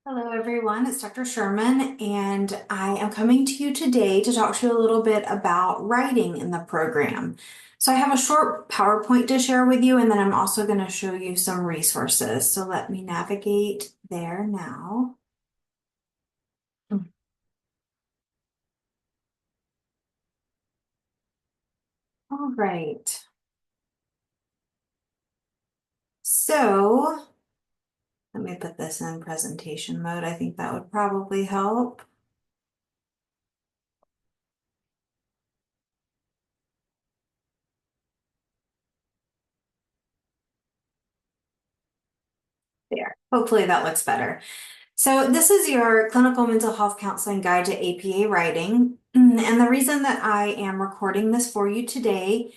Hello, everyone. It's Dr. Sherman, and I am coming to you today to talk to you a little bit about writing in the program. So, I have a short PowerPoint to share with you, and then I'm also going to show you some resources. So, let me navigate there now. All right. So, let me put this in presentation mode. I think that would probably help. There. Hopefully, that looks better. So this is your clinical mental health counseling guide to APA writing. And the reason that I am recording this for you today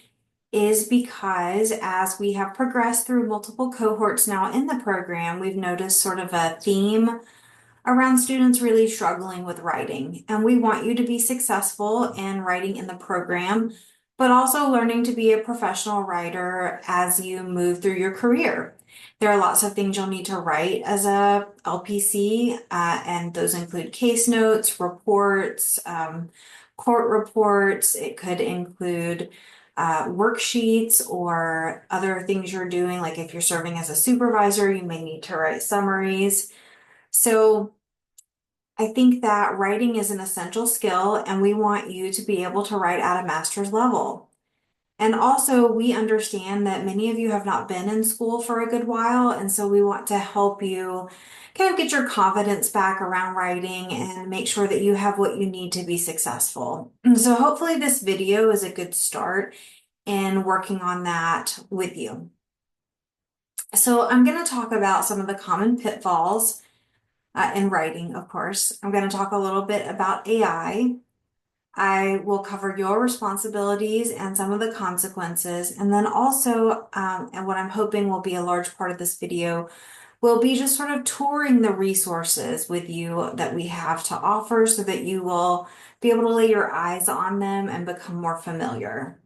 is because as we have progressed through multiple cohorts now in the program, we've noticed sort of a theme around students really struggling with writing. And we want you to be successful in writing in the program, but also learning to be a professional writer as you move through your career. There are lots of things you'll need to write as a LPC, and those include case notes, reports, court reports. It could include worksheets or other things you're doing. Like if you're serving as a supervisor, you may need to write summaries. So I think that writing is an essential skill, and we want you to be able to write at a master's level. And also, we understand that many of you have not been in school for a good while, and so we want to help you kind of get your confidence back around writing and make sure that you have what you need to be successful. And so, hopefully, this video is a good start in working on that with you. So, I'm going to talk about some of the common pitfalls in writing, of course. I'm going to talk a little bit about AI. I will cover your responsibilities and some of the consequences. And then also, and what I'm hoping will be a large part of this video, will be just sort of touring the resources with you that we have to offer so that you will be able to lay your eyes on them and become more familiar.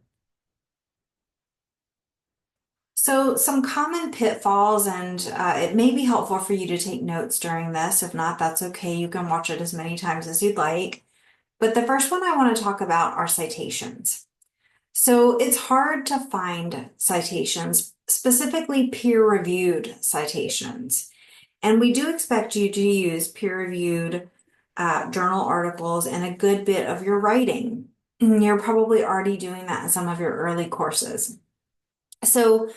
So, some common pitfalls, and it may be helpful for you to take notes during this. If not, that's okay. You can watch it as many times as you'd like. But the first one I want to talk about are citations. So, it's hard to find citations, specifically peer-reviewed citations. And we do expect you to use peer-reviewed journal articles in a good bit of your writing. You're probably already doing that in some of your early courses. So,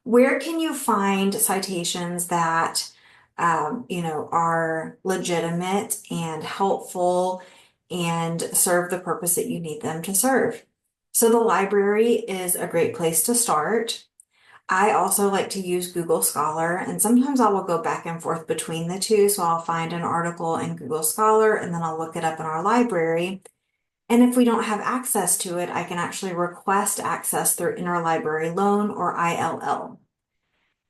where can you find citations that are legitimate and helpful and serve the purpose that you need them to serve? So, the library is a great place to start. I also like to use Google Scholar, and sometimes I will go back and forth between the two. So, I'll find an article in Google Scholar and then I'll look it up in our library. And if we don't have access to it, I can actually request access through Interlibrary Loan or ILL.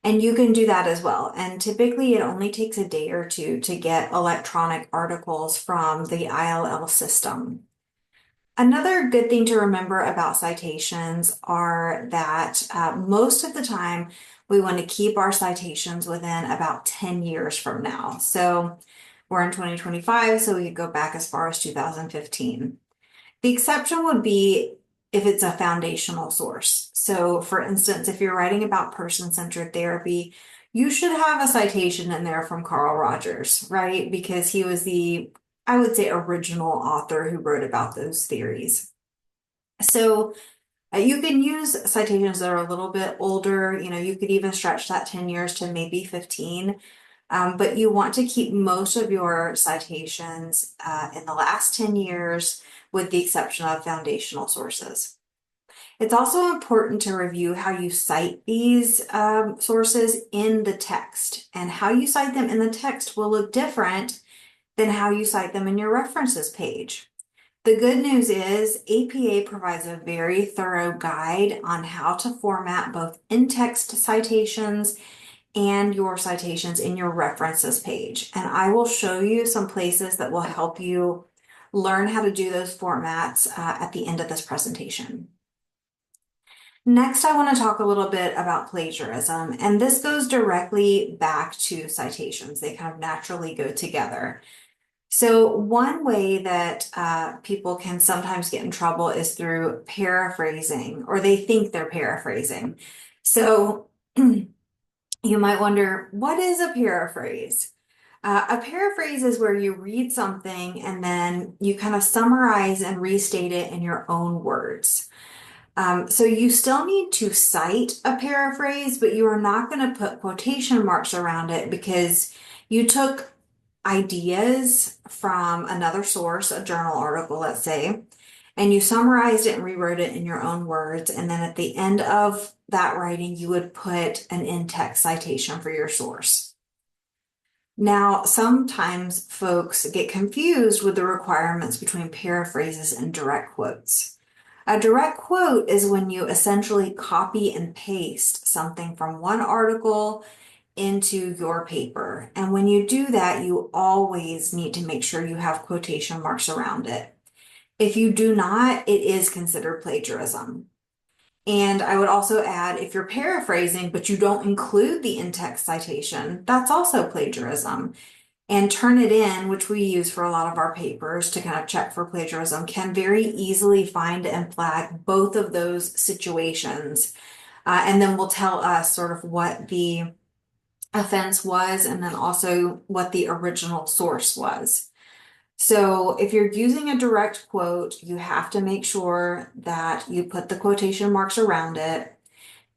And you can do that as well. And typically it only takes a day or two to get electronic articles from the ILL system. Another good thing to remember about citations are that most of the time we want to keep our citations within about 10 years from now. So we're in 2025, so we could go back as far as 2015. The exception would be if it's a foundational source. So, for instance, if you're writing about person-centered therapy, you should have a citation in there from Carl Rogers, right? Because he was the, I would say, original author who wrote about those theories. So, you can use citations that are a little bit older. You could even stretch that 10 years to maybe 15. But you want to keep most of your citations in the last 10 years, with the exception of foundational sources. It's also important to review how you cite these sources in the text, and how you cite them in the text will look different than how you cite them in your references page. The good news is APA provides a very thorough guide on how to format both in-text citations and your citations in your references page. And I will show you some places that will help you learn how to do those formats at the end of this presentation. Next, I want to talk a little bit about plagiarism, and this goes directly back to citations. They kind of naturally go together. So one way that people can sometimes get in trouble is through paraphrasing, or they think they're paraphrasing. So you might wonder, what is a paraphrase? A paraphrase is where you read something and then you kind of summarize and restate it in your own words. So you still need to cite a paraphrase, but you are not going to put quotation marks around it because you took ideas from another source, a journal article, let's say, and you summarized it and rewrote it in your own words. And then at the end of that writing, you would put an in-text citation for your source. Now, sometimes folks get confused with the requirements between paraphrases and direct quotes. A direct quote is when you essentially copy and paste something from one article into your paper. And when you do that, you always need to make sure you have quotation marks around it. If you do not, it is considered plagiarism. And I would also add, if you're paraphrasing, but you don't include the in-text citation, that's also plagiarism. And Turnitin, which we use for a lot of our papers to kind of check for plagiarism, can very easily find and flag both of those situations. And then will tell us sort of what the offense was and then also what the original source was. So if you're using a direct quote, you have to make sure that you put the quotation marks around it.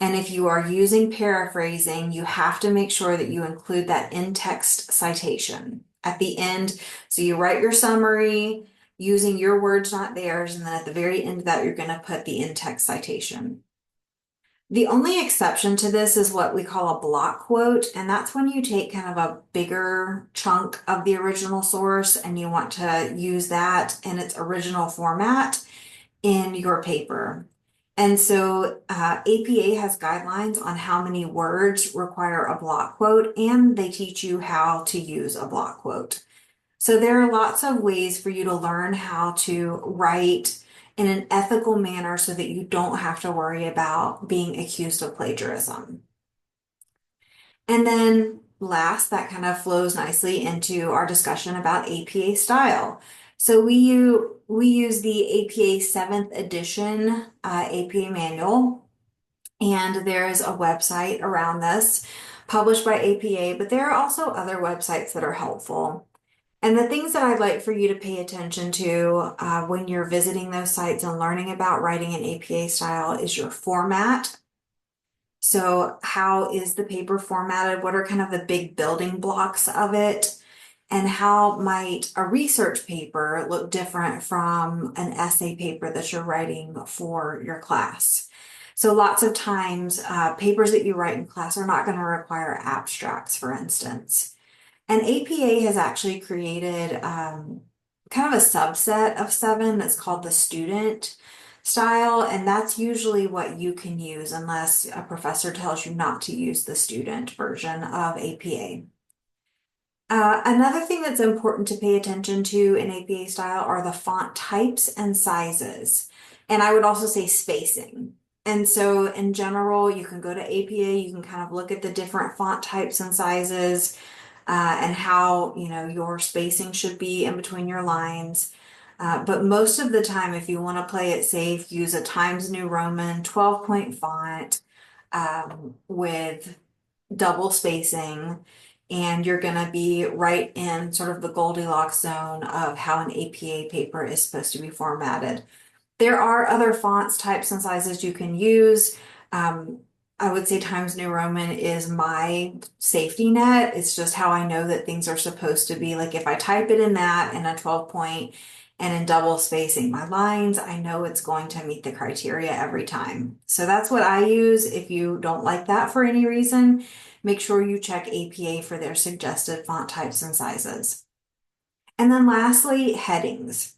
And if you are using paraphrasing, you have to make sure that you include that in-text citation at the end. So you write your summary using your words, not theirs, and then at the very end of that, you're going to put the in-text citation. The only exception to this is what we call a block quote, and that's when you take kind of a bigger chunk of the original source and you want to use that in its original format in your paper. And so APA has guidelines on how many words require a block quote, and they teach you how to use a block quote. So there are lots of ways for you to learn how to write in an ethical manner so that you don't have to worry about being accused of plagiarism. And then last, that kind of flows nicely into our discussion about APA style. So we use the APA 7th edition APA manual, and there's a website around this published by APA, but there are also other websites that are helpful. And the things that I'd like for you to pay attention to when you're visiting those sites and learning about writing in APA style is your format. So how is the paper formatted? What are kind of the big building blocks of it? And how might a research paper look different from an essay paper that you're writing for your class? So lots of times, papers that you write in class are not going to require abstracts, for instance. And APA has actually created kind of a subset of 7 that's called the student style, and that's usually what you can use unless a professor tells you not to use the student version of APA. Another thing that's important to pay attention to in APA style are the font types and sizes. And I would also say spacing. And so in general, you can go to APA, you can kind of look at the different font types and sizes and how, your spacing should be in between your lines. But most of the time, if you want to play it safe, use a Times New Roman 12-point font with double spacing, and you're going to be right in sort of the Goldilocks zone of how an APA paper is supposed to be formatted. There are other fonts, types, and sizes you can use. I would say Times New Roman is my safety net. It's just how I know that things are supposed to be. Like if I type it in that in a 12-point and in double spacing my lines, I know it's going to meet the criteria every time. So that's what I use. If you don't like that for any reason, make sure you check APA for their suggested font types and sizes. And then lastly, headings.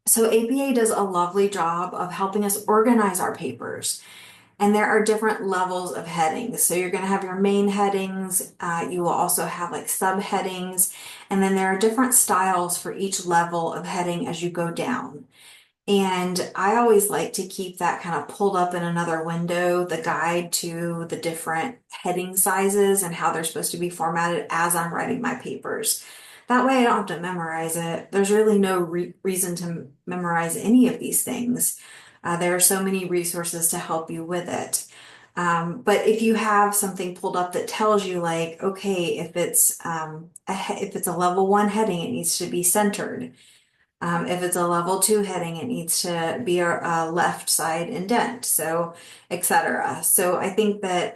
So APA does a lovely job of helping us organize our papers. And there are different levels of headings. So you're going to have your main headings. You will also have like subheadings. And then there are different styles for each level of heading as you go down. And I always like to keep that kind of pulled up in another window, the guide to the different heading sizes and how they're supposed to be formatted as I'm writing my papers. That way I don't have to memorize it. There's really no reason to memorize any of these things. There are so many resources to help you with it. But if you have something pulled up that tells you like, okay, if it's a level one heading, it needs to be centered. If it's a level two heading, it needs to be a left side indent, so etc. So I think that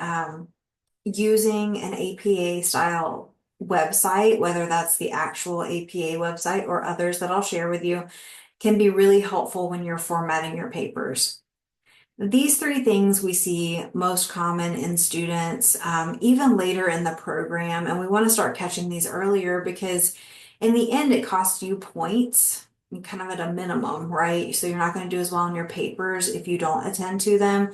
using an APA style website, whether that's the actual APA website or others that I'll share with you, can be really helpful when you're formatting your papers. These three things we see most common in students, even later in the program, and we want to start catching these earlier because in the end, it costs you points, kind of at a minimum, right? So you're not going to do as well in your papers if you don't attend to them.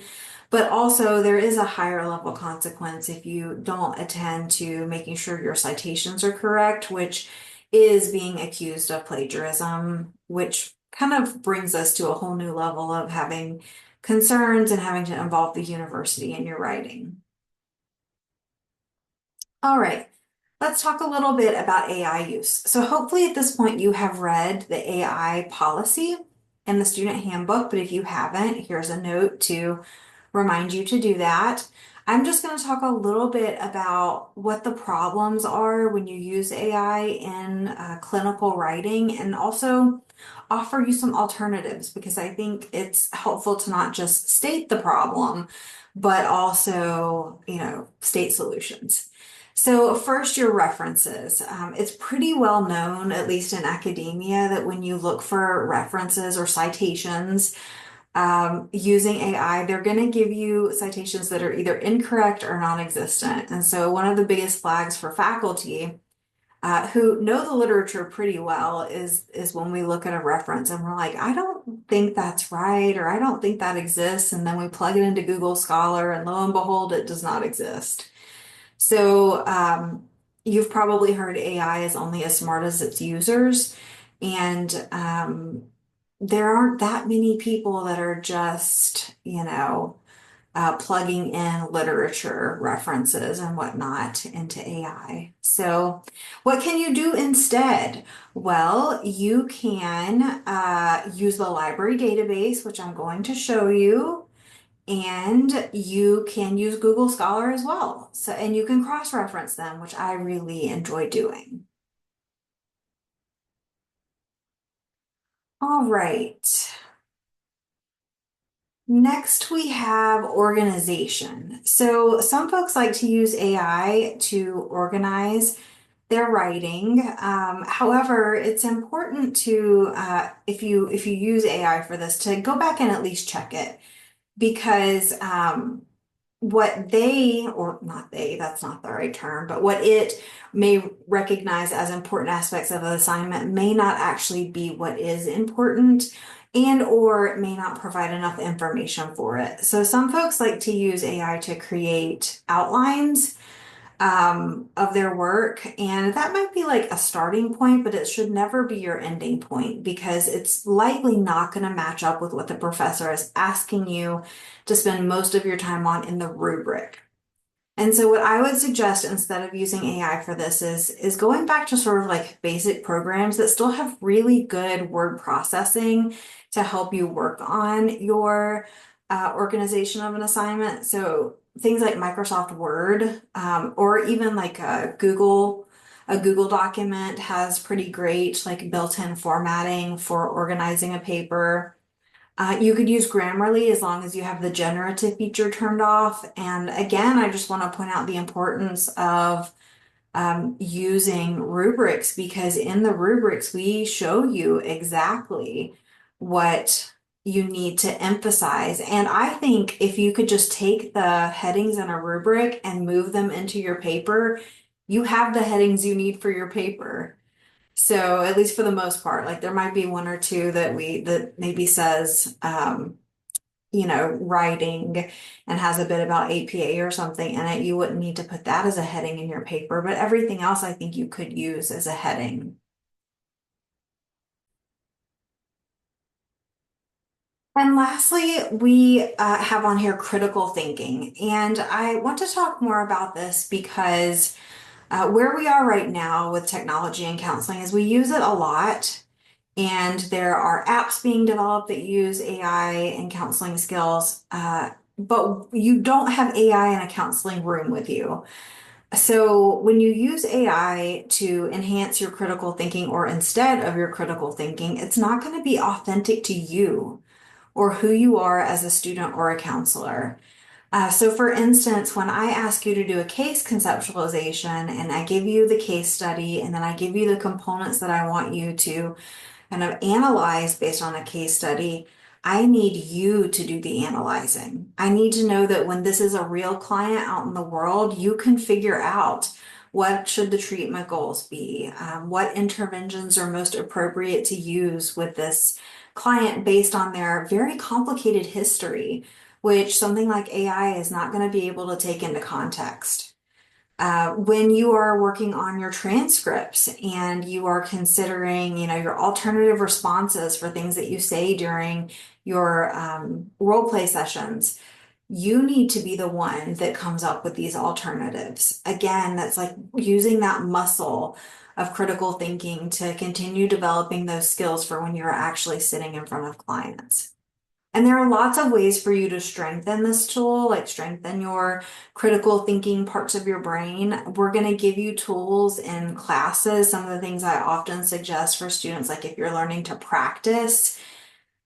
But also, there is a higher level consequence if you don't attend to making sure your citations are correct, which is being accused of plagiarism, which kind of brings us to a whole new level of having concerns and having to involve the university in your writing. All right, let's talk a little bit about AI use. So hopefully at this point you have read the AI policy in the student handbook, but if you haven't, here's a note to remind you to do that. I'm just going to talk a little bit about what the problems are when you use AI in clinical writing and also offer you some alternatives because I think it's helpful to not just state the problem, but also, state solutions. So first, your references. It's pretty well known, at least in academia, that when you look for references or citations, using AI, they're going to give you citations that are either incorrect or non-existent. And so one of the biggest flags for faculty who know the literature pretty well is when we look at a reference and we're like, I don't think that's right, or I don't think that exists. And then we plug it into Google Scholar and lo and behold, it does not exist. So you've probably heard AI is only as smart as its users. And there aren't that many people that are just, plugging in literature references and whatnot into AI. So, what can you do instead? Well, you can use the library database, which I'm going to show you, and you can use Google Scholar as well. So, and you can cross-reference them, which I really enjoy doing. All right. Next, we have organization. So some folks like to use AI to organize their writing. However, it's important to, if you use AI for this, to go back and at least check it because what they, or not they, that's not the right term, but what it may recognize as important aspects of an assignment may not actually be what is important and or it may not provide enough information for it. So some folks like to use AI to create outlines of their work. And that might be like a starting point, but it should never be your ending point because it's likely not going to match up with what the professor is asking you to spend most of your time on in the rubric. And so what I would suggest instead of using AI for this is going back to sort of like basic programs that still have really good word processing to help you work on your organization of an assignment. So things like Microsoft Word or even like a Google document has pretty great like built-in formatting for organizing a paper. You could use Grammarly as long as you have the generative feature turned off. And again, I just want to point out the importance of using rubrics because in the rubrics, we show you exactly what you need to emphasize. And I think if you could just take the headings in a rubric and move them into your paper, you have the headings you need for your paper. So at least for the most part, like there might be one or two that maybe says, writing and has a bit about APA or something in it. You wouldn't need to put that as a heading in your paper, but everything else I think you could use as a heading. And lastly, we have on here critical thinking. And I want to talk more about this because where we are right now with technology and counseling is we use it a lot. And there are apps being developed that use AI and counseling skills, but you don't have AI in a counseling room with you. So when you use AI to enhance your critical thinking or instead of your critical thinking, it's not going to be authentic to you or who you are as a student or a counselor. So for instance, when I ask you to do a case conceptualization and I give you the case study and then I give you the components that I want you to kind of analyze based on a case study, I need you to do the analyzing. I need to know that when this is a real client out in the world, you can figure out what should the treatment goals be, what interventions are most appropriate to use with this client based on their very complicated history, which something like AI is not going to be able to take into context. When you are working on your transcripts and you are considering, your alternative responses for things that you say during your role play sessions, you need to be the one that comes up with these alternatives. Again, that's like using that muscle of critical thinking to continue developing those skills for when you're actually sitting in front of clients. And there are lots of ways for you to strengthen this tool, like strengthen your critical thinking parts of your brain. We're going to give you tools in classes. Some of the things I often suggest for students, like if you're learning to practice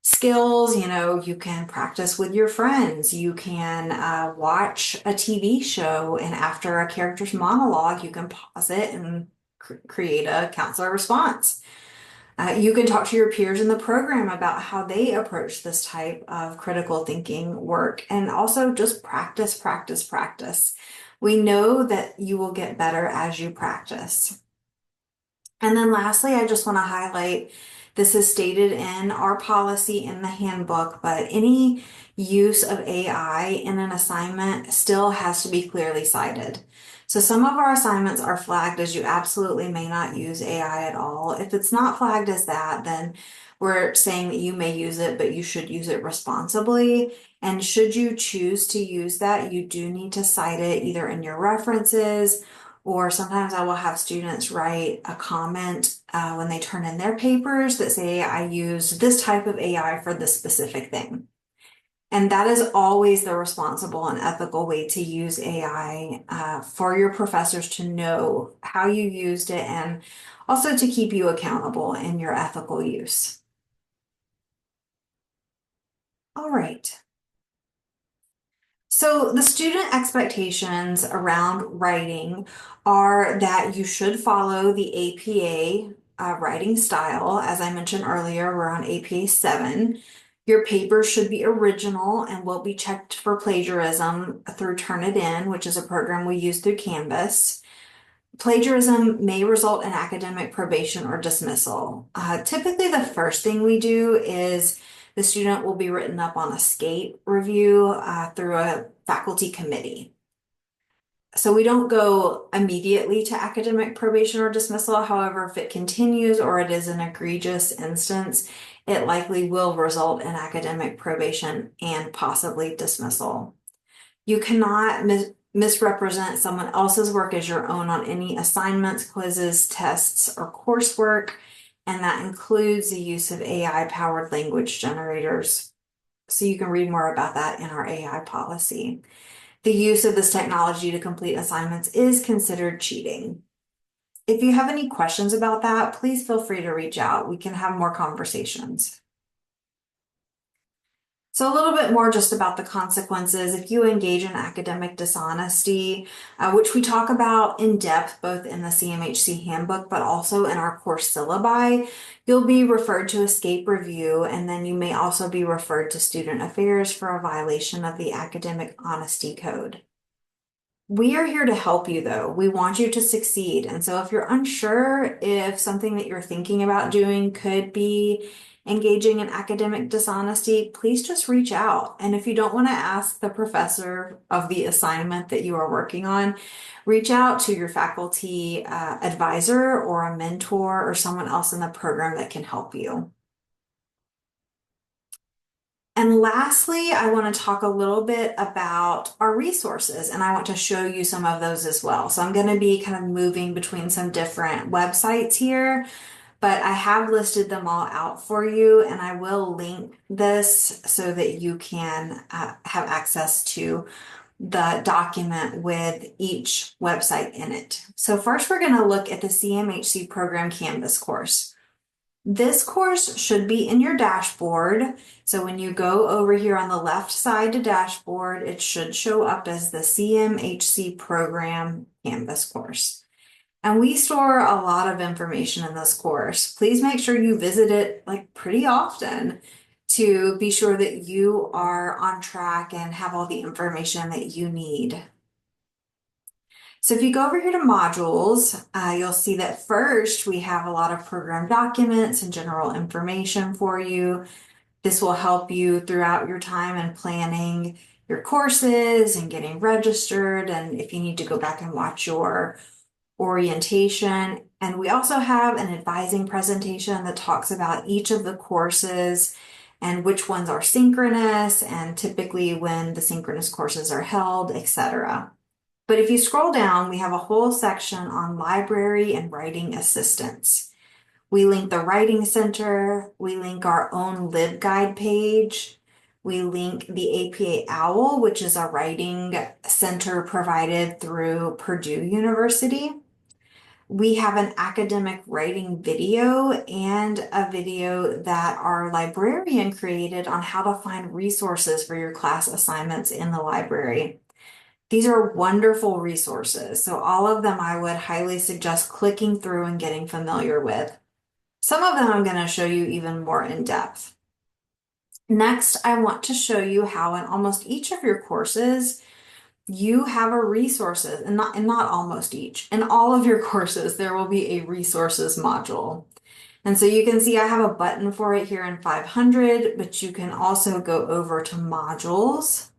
skills, you can practice with your friends. You can watch a TV show, and after a character's monologue, you can pause it and create a counselor response. You can talk to your peers in the program about how they approach this type of critical thinking work and also just practice, practice, practice. We know that you will get better as you practice. And then lastly, I just want to highlight this is stated in our policy in the handbook, but any use of AI in an assignment still has to be clearly cited. So some of our assignments are flagged as you absolutely may not use AI at all. If it's not flagged as that, then we're saying that you may use it, but you should use it responsibly. And should you choose to use that, you do need to cite it either in your references, or sometimes I will have students write a comment when they turn in their papers that say, I use this type of AI for this specific thing. And that is always the responsible and ethical way to use AI for your professors to know how you used it and also to keep you accountable in your ethical use. All right. So the student expectations around writing are that you should follow the APA writing style. As I mentioned earlier, we're on APA 7. Your paper should be original and will be checked for plagiarism through Turnitin, which is a program we use through Canvas. Plagiarism may result in academic probation or dismissal. Typically, the first thing we do is the student will be written up on a SCAPE review through a faculty committee. So we don't go immediately to academic probation or dismissal. However, if it continues or it is an egregious instance, it likely will result in academic probation and possibly dismissal. You cannot misrepresent someone else's work as your own on any assignments, quizzes, tests, or coursework, and that includes the use of AI-powered language generators. So you can read more about that in our AI policy. The use of this technology to complete assignments is considered cheating. If you have any questions about that, please feel free to reach out. We can have more conversations. So a little bit more just about the consequences if you engage in academic dishonesty, which we talk about in depth both in the CMHC handbook, but also in our course syllabi. You'll be referred to a SCAPE review, and then you may also be referred to student affairs for a violation of the academic honesty code. We are here to help you though. We want you to succeed. And so if you're unsure if something that you're thinking about doing could be engaging in academic dishonesty, please just reach out. And if you don't want to ask the professor of the assignment that you are working on, reach out to your faculty advisor or a mentor or someone else in the program that can help you. And lastly, I want to talk a little bit about our resources, and I want to show you some of those as well. So I'm going to be kind of moving between some different websites here, but I have listed them all out for you, and I will link this so that you can have access to the document with each website in it. So first, we're going to look at the CMHC Program Canvas course. This course should be in your dashboard. So when you go over here on the left side to dashboard, it should show up as the CMHC Program Canvas course. And we store a lot of information in this course. Please make sure you visit it like pretty often to be sure that you are on track and have all the information that you need. So if you go over here to modules, you'll see that first we have a lot of program documents and general information for you. This will help you throughout your time in planning your courses and getting registered, and if you need to go back and watch your orientation. And we also have an advising presentation that talks about each of the courses and which ones are synchronous and typically when the synchronous courses are held, etc. But if you scroll down, we have a whole section on library and writing assistance. We link the Writing Center, we link our own LibGuide page, we link the APA OWL, which is a writing center provided through Purdue University. We have an academic writing video and a video that our librarian created on how to find resources for your class assignments in the library. These are wonderful resources, so all of them I would highly suggest clicking through and getting familiar with. Some of them I'm going to show you even more in depth. Next, I want to show you how in almost each of your courses, you have a resources, and not almost each. In all of your courses, there will be a resources module. And so you can see I have a button for it here in 500, but you can also go over to modules.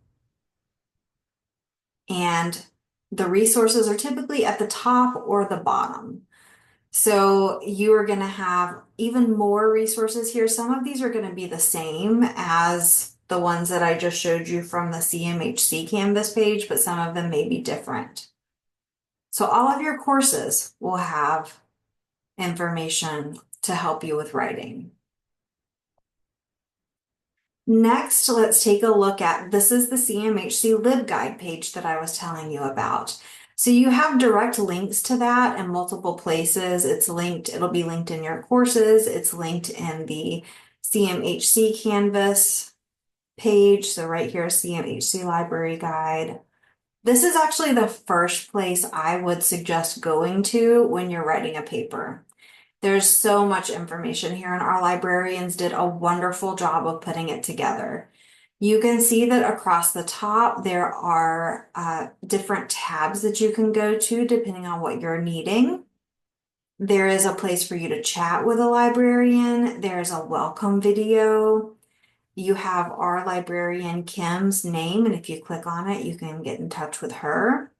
And the resources are typically at the top or the bottom. So you are going to have even more resources here. Some of these are going to be the same as the ones that I just showed you from the CMHC Canvas page, but some of them may be different. So all of your courses will have information to help you with writing. Next, let's take a look at, this is the CMHC LibGuide page that I was telling you about. So you have direct links to that in multiple places. It's linked, it'll be linked in your courses. It's linked in the CMHC Canvas page. So right here, CMHC Library Guide. This is actually the first place I would suggest going to when you're writing a paper. There's so much information here, and our librarians did a wonderful job of putting it together. You can see that across the top, there are different tabs that you can go to depending on what you're needing. There is a place for you to chat with a librarian. There's a welcome video. You have our librarian Kim's name, and if you click on it, you can get in touch with her.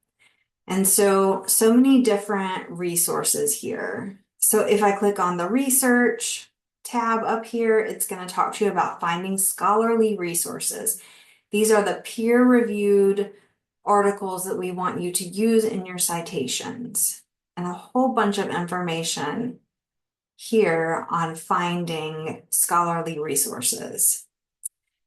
And so many different resources here. So if I click on the research tab up here, it's going to talk to you about finding scholarly resources. These are the peer-reviewed articles that we want you to use in your citations, and a whole bunch of information here on finding scholarly resources.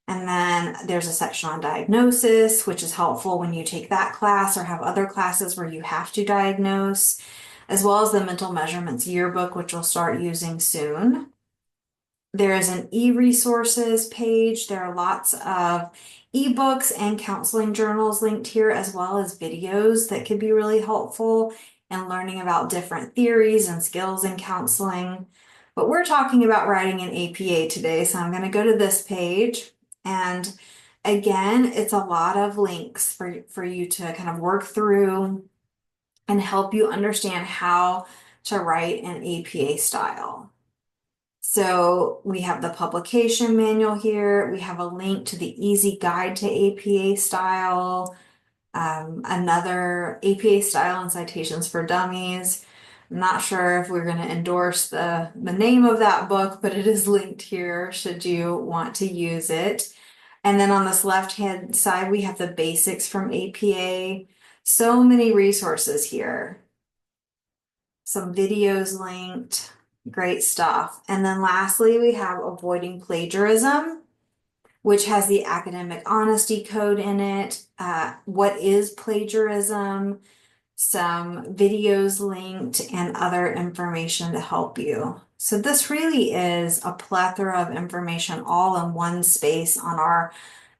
And then there's a section on diagnosis, which is helpful when you take that class or have other classes where you have to diagnose, as well as the mental measurements yearbook, which we'll start using soon. There is an e-resources page. There are lots of ebooks and counseling journals linked here, as well as videos that could be really helpful in learning about different theories and skills in counseling. But we're talking about writing an APA today, so I'm going to go to this page. And again, it's a lot of links for you to kind of work through and help you understand how to write an APA style. So we have the publication manual here. We have a link to the easy guide to APA style, another APA style and citations for dummies. I'm not sure if we're going to endorse the name of that book, but it is linked here should you want to use it. And then on this left-hand side, we have the basics from APA. So many resources here. Some videos linked, great stuff. And then lastly, we have avoiding plagiarism, which has the academic honesty code in it. What is plagiarism? Some videos linked and other information to help you. So this really is a plethora of information all in one space on our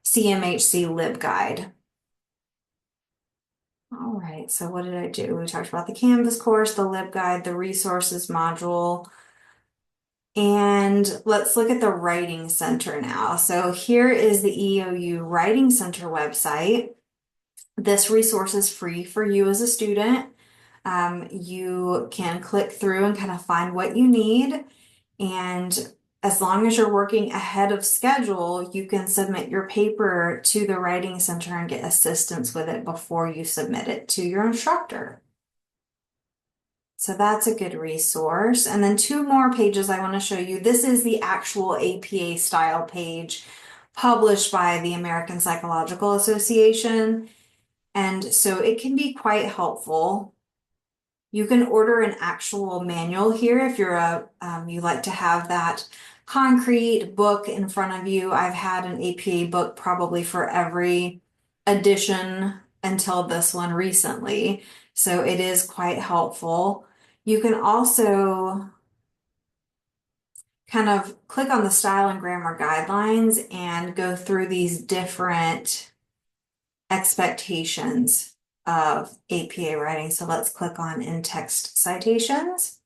CMHC LibGuide. All right, so what did I do? We talked about the Canvas course, the LibGuide, the resources module, and let's look at the Writing Center now. So here is the EOU Writing Center website. This resource is free for you as a student. You can click through and kind of find what you need. And as long as you're working ahead of schedule, you can submit your paper to the Writing Center and get assistance with it before you submit it to your instructor. So that's a good resource. And then two more pages I want to show you. This is the actual APA style page published by the American Psychological Association. And so it can be quite helpful. You can order an actual manual here if you're you like to have that concrete book in front of you. I've had an APA book probably for every edition until this one recently. So it is quite helpful. You can also kind of click on the style and grammar guidelines and go through these different expectations of APA writing. So let's click on in-text citations,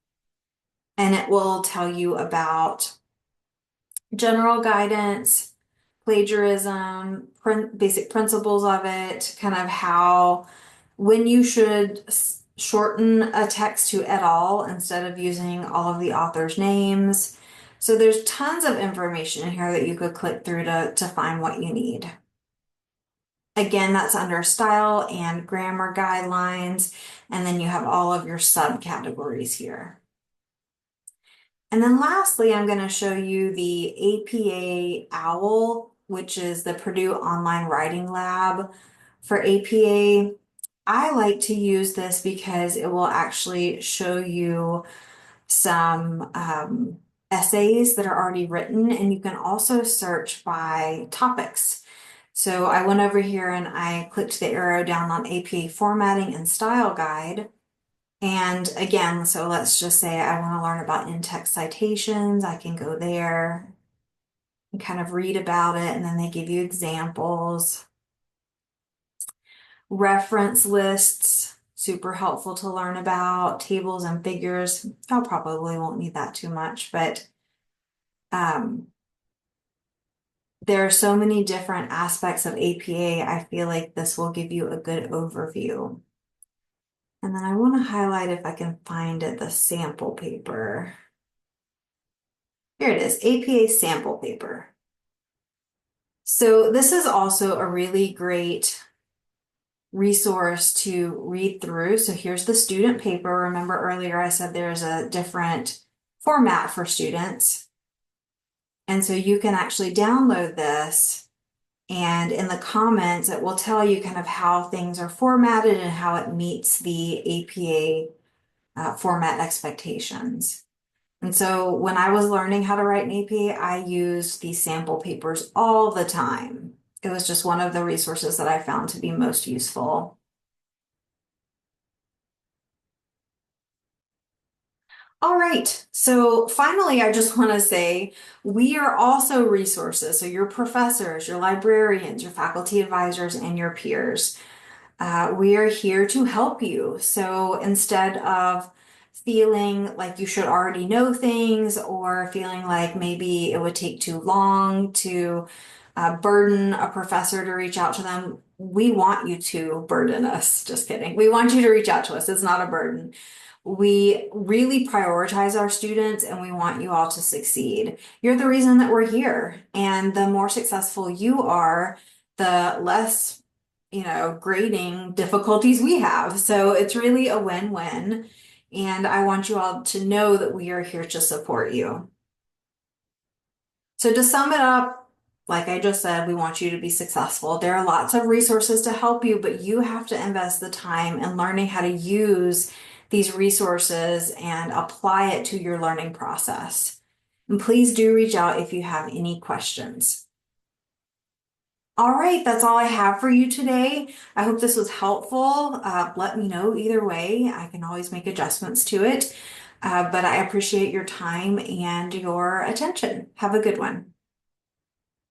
and it will tell you about general guidance, plagiarism, basic principles of it, kind of how, when you should shorten a text to et al. Instead of using all of the author's names. So there's tons of information in here that you could click through to find what you need. Again, that's under style and grammar guidelines, and then you have all of your subcategories here. And then lastly, I'm going to show you the APA OWL, which is the Purdue Online Writing Lab for APA. I like to use this because it will actually show you some essays that are already written, and you can also search by topics. So I went over here and I clicked the arrow down on APA Formatting and Style Guide. And again, so let's just say I want to learn about in-text citations. I can go there and kind of read about it, and then they give you examples. Reference lists, super helpful to learn about. Tables and figures, I probably won't need that too much, but there are so many different aspects of APA. I feel like this will give you a good overview. And then I want to highlight, if I can find it, the sample paper. Here it is, APA sample paper. So this is also a really great resource to read through. So here's the student paper. Remember earlier I said there's a different format for students. And so you can actually download this, and in the comments, it will tell you kind of how things are formatted and how it meets the APA format expectations. And so when I was learning how to write an APA, I used these sample papers all the time. It was just one of the resources that I found to be most useful. All right, so finally, I just want to say we are also resources. So your professors, your librarians, your faculty advisors, and your peers. We are here to help you. So instead of feeling like you should already know things, or feeling like maybe it would take too long to burden a professor to reach out to them, we want you to burden us. Just kidding. We want you to reach out to us. It's not a burden. We really prioritize our students, and we want you all to succeed. You're the reason that we're here. And the more successful you are, the less, grading difficulties we have. So it's really a win-win. And I want you all to know that we are here to support you. So to sum it up, Like I just said, we want you to be successful. There are lots of resources to help you, but you have to invest the time in learning how to use these resources and apply it to your learning process. And please do reach out if you have any questions. All right, that's all I have for you today. I hope this was helpful. Let me know either way. I can always make adjustments to it. But I appreciate your time and your attention. Have a good one.